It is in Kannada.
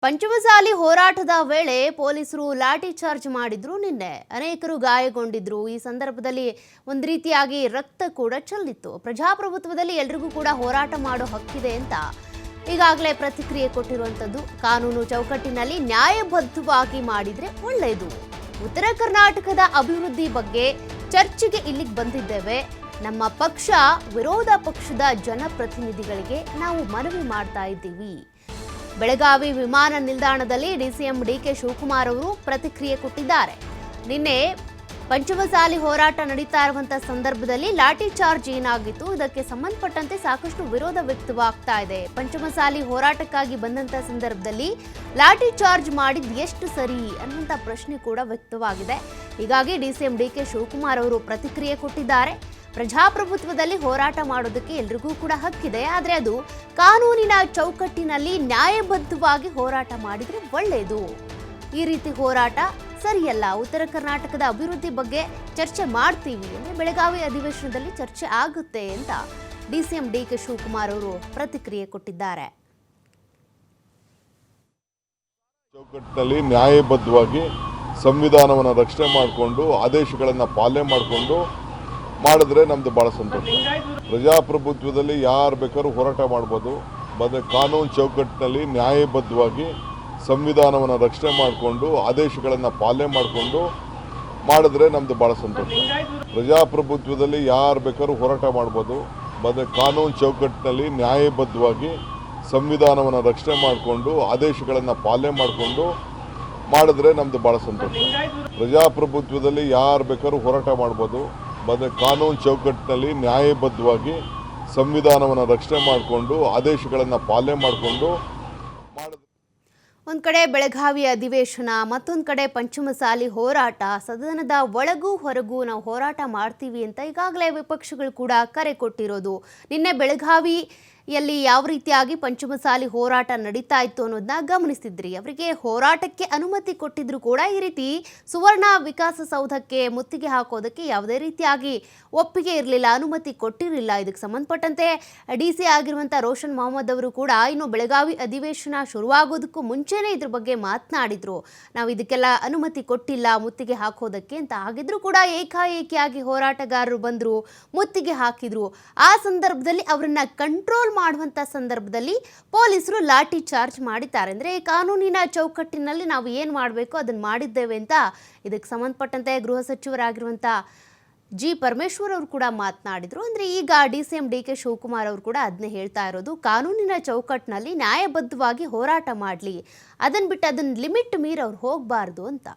ಪಂಚಮಸಾಲಿ ಹೋರಾಟದ ವೇಳೆ ಪೊಲೀಸರು ಲಾಠಿ ಚಾರ್ಜ್ ಮಾಡಿದ್ರು. ನಿನ್ನೆ ಅನೇಕರು ಗಾಯಗೊಂಡಿದ್ರು. ಈ ಸಂದರ್ಭದಲ್ಲಿ ಒಂದು ರೀತಿಯಾಗಿ ರಕ್ತ ಕೂಡ ಚೆಲ್ಲಿತ್ತು. ಪ್ರಜಾಪ್ರಭುತ್ವದಲ್ಲಿ ಎಲ್ರಿಗೂ ಕೂಡ ಹೋರಾಟ ಮಾಡೋ ಹಕ್ಕಿದೆ ಅಂತ ಈಗಾಗಲೇ ಪ್ರತಿಕ್ರಿಯೆ ಕೊಟ್ಟಿರುವಂಥದ್ದು. ಕಾನೂನು ಚೌಕಟ್ಟಿನಲ್ಲಿ ನ್ಯಾಯಬದ್ಧವಾಗಿ ಮಾಡಿದ್ರೆ ಒಳ್ಳೆಯದು. ಉತ್ತರ ಕರ್ನಾಟಕದ ಅಭಿವೃದ್ಧಿ ಬಗ್ಗೆ ಚರ್ಚೆಗೆ ಇಲ್ಲಿಗೆ ಬಂದಿದ್ದೇವೆ. ನಮ್ಮ ಪಕ್ಷ ವಿರೋಧ ಪಕ್ಷದ ಜನಪ್ರತಿನಿಧಿಗಳಿಗೆ ನಾವು ಮನವಿ ಮಾಡ್ತಾ ಇದ್ದೀವಿ. ಬೆಳಗಾವಿ ವಿಮಾನ ನಿಲ್ದಾಣದಲ್ಲಿ ಡಿಸಿಎಂ ಡಿಕೆ ಶಿವಕುಮಾರ್ ಅವರು ಪ್ರತಿಕ್ರಿಯೆ ಕೊಟ್ಟಿದ್ದಾರೆ. ನಿನ್ನೆ ಪಂಚಮಸಾಲಿ ಹೋರಾಟ ನಡೀತಾ ಇರುವಂತಹ ಸಂದರ್ಭದಲ್ಲಿ ಲಾಠಿ ಚಾರ್ಜ್ ಏನಾಗಿತ್ತು, ಇದಕ್ಕೆ ಸಂಬಂಧಪಟ್ಟಂತೆ ಸಾಕಷ್ಟು ವಿರೋಧ ವ್ಯಕ್ತವಾಗ್ತಾ ಇದೆ. ಪಂಚಮಸಾಲಿ ಹೋರಾಟಕ್ಕಾಗಿ ಬಂದಂತ ಸಂದರ್ಭದಲ್ಲಿ ಲಾಠಿ ಚಾರ್ಜ್ ಮಾಡಿದ್ ಎಷ್ಟು ಸರಿ ಅನ್ನುವಂಥ ಪ್ರಶ್ನೆ ಕೂಡ ವ್ಯಕ್ತವಾಗಿದೆ. ಹೀಗಾಗಿ ಡಿಸಿಎಂ ಡಿಕೆ ಶಿವಕುಮಾರ್ ಅವರು ಪ್ರತಿಕ್ರಿಯೆ ಕೊಟ್ಟಿದ್ದಾರೆ. ಪ್ರಜಾಪ್ರಭುತ್ವದಲ್ಲಿ ಹೋರಾಟ ಮಾಡೋದಕ್ಕೆ ಎಲ್ರಿಗೂ ಕೂಡ ಹಕ್ಕಿದೆ, ಆದರೆ ಅದು ಕಾನೂನಿನ ಚೌಕಟ್ಟಿನಲ್ಲಿ ನ್ಯಾಯಬದ್ಧವಾಗಿ ಹೋರಾಟ ಮಾಡಿದ್ರೆ ಒಳ್ಳೆಯದು. ಈ ರೀತಿ ಹೋರಾಟ ಸರಿಯಲ್ಲ. ಉತ್ತರ ಕರ್ನಾಟಕದ ಅಭಿವೃದ್ಧಿ ಬಗ್ಗೆ ಚರ್ಚೆ ಮಾಡ್ತೀವಿ ಅಂದ್ರೆ ಬೆಳಗಾವಿ ಅಧಿವೇಶನದಲ್ಲಿ ಚರ್ಚೆ ಆಗುತ್ತೆ ಅಂತ ಡಿಸಿಎಂ ಡಿಕೆ ಶಿವಕುಮಾರ್ ಅವರು ಪ್ರತಿಕ್ರಿಯೆ ಕೊಟ್ಟಿದ್ದಾರೆ. ಚೌಕಟ್ಟಿನಲ್ಲಿ ನ್ಯಾಯಬದ್ಧವಾಗಿ ಸಂವಿಧಾನವನ್ನು ರಕ್ಷಣೆ ಮಾಡಿಕೊಂಡು ಆದೇಶಗಳನ್ನು ಪಾಲನೆ ಮಾಡಿಕೊಂಡು ಮಾಡಿದ್ರೆ ನಮ್ದು ಭಾಳ ಸಂತೋಷ. ಪ್ರಜಾಪ್ರಭುತ್ವದಲ್ಲಿ ಯಾರು ಬೇಕಾದ್ರೂ ಹೋರಾಟ ಮಾಡ್ಬೋದು. ಕಾನೂನು ಚೌಕಟ್ಟಿನಲ್ಲಿ ನ್ಯಾಯಬದ್ಧವಾಗಿ ಸಂವಿಧಾನವನ್ನು ರಕ್ಷಣೆ ಮಾಡಿಕೊಂಡು ಆದೇಶಗಳನ್ನು ಪಾಲನೆ ಮಾಡಿಕೊಂಡು ಮಾಡಿದ್ರೆ ನಮ್ದು ಭಾಳ ಸಂತೋಷ. ಪ್ರಜಾಪ್ರಭುತ್ವದಲ್ಲಿ ಯಾರು ಬೇಕಾದ್ರೂ ಹೋರಾಟ ಮಾಡ್ಬೋದು. ಕಾನೂನು ಚೌಕಟ್ಟಿನಲ್ಲಿ ನ್ಯಾಯಬದ್ಧವಾಗಿ ಸಂವಿಧಾನವನ್ನು ರಕ್ಷಣೆ ಮಾಡಿಕೊಂಡು ಆದೇಶಗಳನ್ನು ಪಾಲನೆ ಮಾಡಿಕೊಂಡು ಮಾಡಿದ್ರೆ ನಮ್ದು ಭಾಳ ಸಂತೋಷ. ಪ್ರಜಾಪ್ರಭುತ್ವದಲ್ಲಿ ಯಾರು ಬೇಕಾದ್ರೂ ಹೋರಾಟ ಮಾಡ್ಬೋದು. ಕಾನೂನು ಚೌಕಟ್ಟಿನಲ್ಲಿ ನ್ಯಾಯಬದ್ಧವಾಗಿ ಸಂವಿಧಾನವನ್ನು ರಕ್ಷಣೆ ಮಾಡಿಕೊಂಡು ಆದೇಶಗಳನ್ನು ಪಾಲನೆ ಮಾಡಿಕೊಂಡು ಒಂದ್ ಕಡೆ ಬೆಳಗಾವಿ ಅಧಿವೇಶನ, ಮತ್ತೊಂದು ಕಡೆ ಪಂಚಮಸಾಲಿ ಹೋರಾಟ. ಸದನದ ಒಳಗೂ ಹೊರಗೂ ನಾವು ಹೋರಾಟ ಮಾಡ್ತೀವಿ ಅಂತ ಈಗಾಗಲೇ ವಿಪಕ್ಷಗಳು ಕೂಡ ಕರೆ ಕೊಟ್ಟಿರೋದು. ನಿನ್ನೆ ಬೆಳಗಾವಿಯಲ್ಲಿ ಯಾವ ರೀತಿಯಾಗಿ ಪಂಚಮಸಾಲಿ ಹೋರಾಟ ನಡೀತಾ ಇತ್ತು ಅನ್ನೋದನ್ನ ಗಮನಿಸಿದ್ರಿ. ಅವರಿಗೆ ಹೋರಾಟಕ್ಕೆ ಅನುಮತಿ ಕೊಟ್ಟಿದ್ರು ಕೂಡ ಈ ರೀತಿ ಸುವರ್ಣ ವಿಕಾಸಸೌಧಕ್ಕೆ ಮುತ್ತಿಗೆ ಹಾಕೋದಕ್ಕೆ ಯಾವುದೇ ರೀತಿಯಾಗಿ ಒಪ್ಪಿಗೆ ಇರಲಿಲ್ಲ, ಅನುಮತಿ ಕೊಟ್ಟಿರಲಿಲ್ಲ. ಇದಕ್ಕೆ ಸಂಬಂಧಪಟ್ಟಂತೆ ಡಿಸಿ ಆಗಿರುವಂಥ ರೋಷನ್ ಮೊಹಮ್ಮದ್ ಅವರು ಕೂಡ ಇನ್ನು ಬೆಳಗಾವಿ ಅಧಿವೇಶನ ಶುರುವಾಗೋದಕ್ಕೂ ಮುಂಚೆನೇ ಇದ್ರ ಬಗ್ಗೆ ಮಾತನಾಡಿದ್ರು. ನಾವು ಇದಕ್ಕೆಲ್ಲ ಅನುಮತಿ ಕೊಟ್ಟಿಲ್ಲ ಮುತ್ತಿಗೆ ಹಾಕೋದಕ್ಕೆ ಅಂತ. ಆಗಿದ್ರು ಕೂಡ ಏಕಾಏಕಿಯಾಗಿ ಹೋರಾಟಗಾರರು ಬಂದರು, ಮುತ್ತಿಗೆ ಹಾಕಿದ್ರು. ಆ ಸಂದರ್ಭದಲ್ಲಿ ಅವರನ್ನ ಕಂಟ್ರೋಲ್ ಮಾಡುವಂಥ ಸಂದರ್ಭದಲ್ಲಿ ಪೊಲೀಸರು ಲಾಠಿ ಚಾರ್ಜ್ ಮಾಡಿದ್ದಾರೆ. ಅಂದರೆ ಕಾನೂನಿನ ಚೌಕಟ್ಟಿನಲ್ಲಿ ನಾವು ಏನು ಮಾಡಬೇಕು ಅದನ್ನು ಮಾಡಿದ್ದೇವೆ ಅಂತ ಇದಕ್ಕೆ ಸಂಬಂಧಪಟ್ಟಂತೆ ಗೃಹ ಸಚಿವರಾಗಿರುವಂಥ ಜಿ ಪರಮೇಶ್ವರ್ ಅವರು ಕೂಡ ಮಾತನಾಡಿದರು. ಅಂದರೆ ಈಗ ಡಿಸಿಎಂ ಡಿಕೆ ಶಿವಕುಮಾರ್ ಅವರು ಕೂಡ ಅದನ್ನೇ ಹೇಳ್ತಾ ಇರೋದು, ಕಾನೂನಿನ ಚೌಕಟ್ಟಿನಲ್ಲಿ ನ್ಯಾಯಬದ್ಧವಾಗಿ ಹೋರಾಟ ಮಾಡಲಿ, ಅದನ್ನು ಬಿಟ್ಟು ಅದನ್ನು ಲಿಮಿಟ್ ಮೀರಿ ಅವ್ರು ಹೋಗಬಾರ್ದು ಅಂತ.